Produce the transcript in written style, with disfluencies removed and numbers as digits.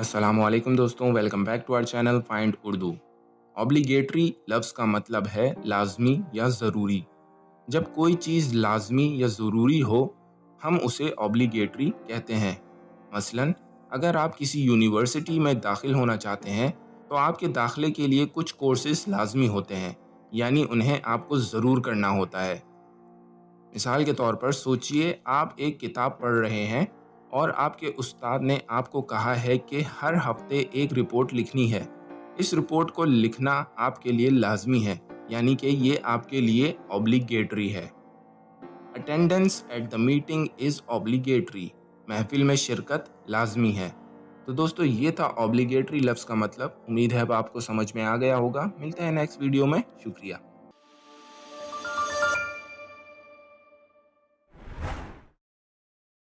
अस्सलाम वालेकुम दोस्तों, welcome back to our channel find Urdu. Obligatory लफ्ज़ का मतलब है लाजमी या ज़रूरी। जब कोई चीज़ लाजमी या ज़रूरी हो, हम उसे ऑब्लिगेटरी कहते हैं। मसलन, अगर आप किसी यूनिवर्सिटी में दाखिल होना चाहते हैं, तो आपके दाखिले के लिए कुछ कोर्सेज लाजमी होते हैं, यानी उन्हें आपको ज़रूर करना होता है। मिसाल के तौर पर सोचिए, आप एक किताब पढ़ रहे हैं और आपके उस्ताद ने आपको कहा है कि हर हफ्ते एक रिपोर्ट लिखनी है। इस रिपोर्ट को लिखना आपके लिए लाजमी है, यानी कि ये आपके लिए ऑब्लिगेटरी है। Attendance at the meeting is obligatory. महफिल में शिरकत लाजमी है। तो दोस्तों, ये था ऑब्लिगेटरी लफ्ज़ का मतलब। उम्मीद है अब आपको समझ में आ गया होगा। मिलते हैं नेक्स्ट वीडियो में। शुक्रिया।